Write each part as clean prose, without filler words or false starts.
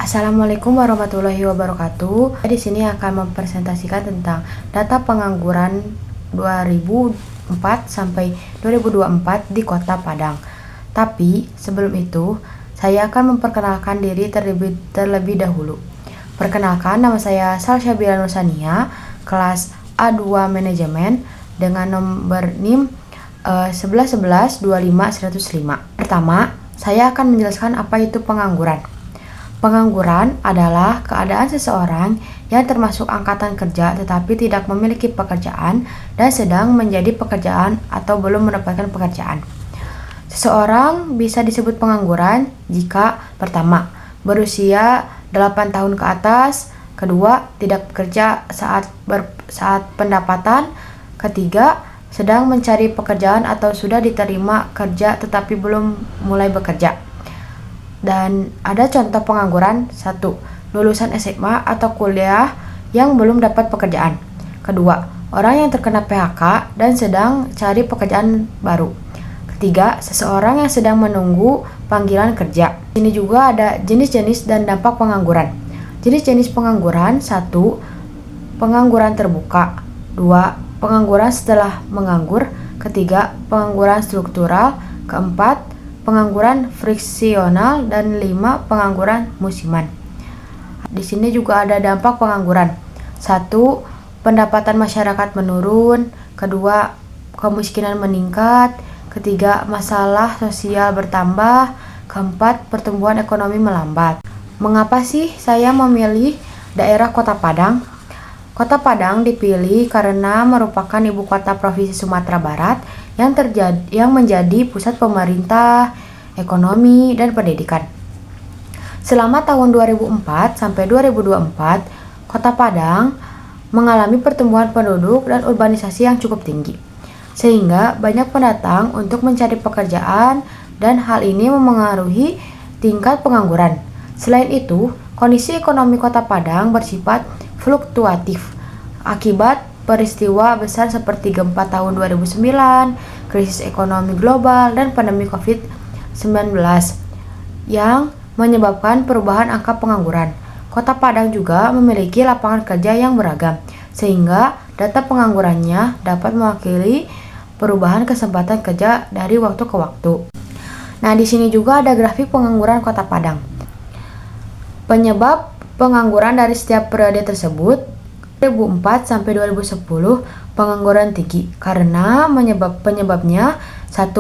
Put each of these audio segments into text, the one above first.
Assalamualaikum warahmatullahi wabarakatuh. Di sini akan mempresentasikan tentang data pengangguran 2004 sampai 2024 di Kota Padang. Tapi sebelum itu, saya akan memperkenalkan diri terlebih dahulu. Perkenalkan, nama saya Salsabila Nusania, kelas A2 Manajemen dengan nomor NIM 111125-105. Pertama, saya akan menjelaskan apa itu pengangguran. Pengangguran adalah keadaan seseorang yang termasuk angkatan kerja tetapi tidak memiliki pekerjaan dan sedang menjadi pekerjaan atau belum mendapatkan pekerjaan. Seseorang bisa disebut pengangguran jika pertama, berusia 8 tahun ke atas, kedua, tidak bekerja saat pendapatan, ketiga, sedang mencari pekerjaan atau sudah diterima kerja tetapi belum mulai bekerja. Dan ada contoh pengangguran: 1. Lulusan SMA atau kuliah yang belum dapat pekerjaan. Kedua, orang yang terkena PHK dan sedang cari pekerjaan baru. Ketiga, seseorang yang sedang menunggu panggilan kerja. Ini juga ada jenis-jenis dan dampak pengangguran. Jenis-jenis pengangguran: 1. Pengangguran terbuka. 2. Pengangguran setelah menganggur. Ketiga, pengangguran struktural. Keempat, pengangguran friksional, dan 5. Pengangguran musiman. Di sini juga ada dampak pengangguran. 1. Pendapatan masyarakat menurun. Kedua, kemiskinan meningkat. Ketiga, masalah sosial bertambah. Keempat, pertumbuhan ekonomi melambat. Mengapa sih saya memilih daerah Kota Padang? Kota Padang dipilih karena merupakan ibu kota Provinsi Sumatera Barat yang menjadi pusat pemerintah, ekonomi, dan pendidikan. Selama tahun 2004 sampai 2024, Kota Padang mengalami pertumbuhan penduduk dan urbanisasi yang cukup tinggi, sehingga banyak pendatang untuk mencari pekerjaan dan hal ini memengaruhi tingkat pengangguran. Selain itu, kondisi ekonomi Kota Padang bersifat fluktuatif akibat peristiwa besar seperti gempa tahun 2009, krisis ekonomi global, dan pandemi COVID-19 yang menyebabkan perubahan angka pengangguran. Kota Padang juga memiliki lapangan kerja yang beragam, sehingga data penganggurannya dapat mewakili perubahan kesempatan kerja dari waktu ke waktu. Nah, di sini juga ada grafik pengangguran Kota Padang. Penyebab pengangguran dari setiap periode tersebut: 2004 sampai 2010 pengangguran tinggi karena penyebabnya: 1.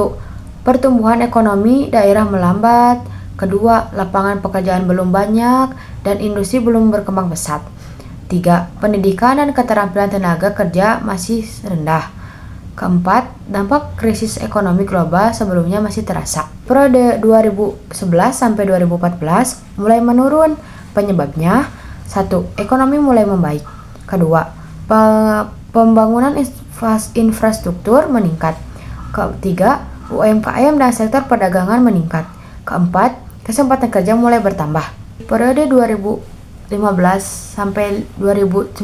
Pertumbuhan ekonomi daerah melambat. Kedua, lapangan pekerjaan belum banyak dan industri belum berkembang pesat. 3. Pendidikan dan keterampilan tenaga kerja masih rendah. Keempat, dampak krisis ekonomi global sebelumnya masih terasa. Periode 2011 sampai 2014 mulai menurun. Penyebabnya: 1. Ekonomi mulai membaik. Kedua, pembangunan infrastruktur meningkat. Ketiga, UMKM dan sektor perdagangan meningkat. Keempat, kesempatan kerja mulai bertambah. Periode 2015 sampai 2019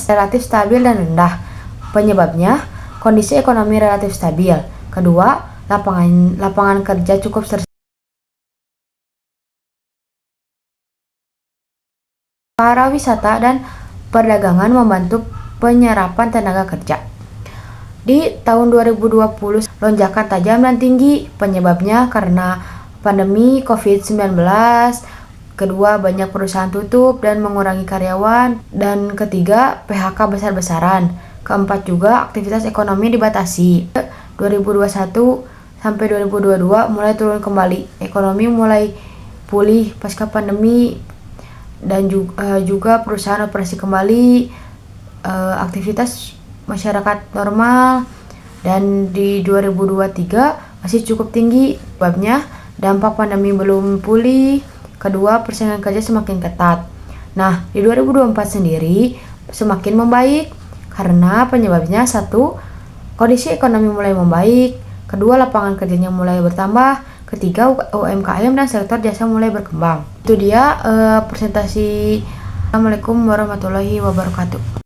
relatif stabil dan rendah. Penyebabnya: kondisi ekonomi relatif stabil. Kedua, lapangan kerja cukup para wisata dan perdagangan membantu penyerapan tenaga kerja. Di tahun 2020, lonjakan tajam dan tinggi. Penyebabnya karena pandemi COVID-19. Kedua, banyak perusahaan tutup dan mengurangi karyawan. Dan ketiga, PHK besar-besaran. Keempat juga, aktivitas ekonomi dibatasi. 2021 sampai 2022 mulai turun kembali. Ekonomi mulai pulih pasca pandemi dan juga perusahaan operasi kembali, aktivitas masyarakat normal. Dan di 2023 masih cukup tinggi. Sebabnya dampak pandemi belum pulih. Kedua, persaingan kerja semakin ketat. Nah, di 2024 sendiri semakin membaik karena penyebabnya: 1. Kondisi ekonomi mulai membaik. Kedua, lapangan kerjanya mulai bertambah. Ketiga, UMKM dan sektor jasa mulai berkembang. Itu dia presentasi. Assalamualaikum warahmatullahi wabarakatuh.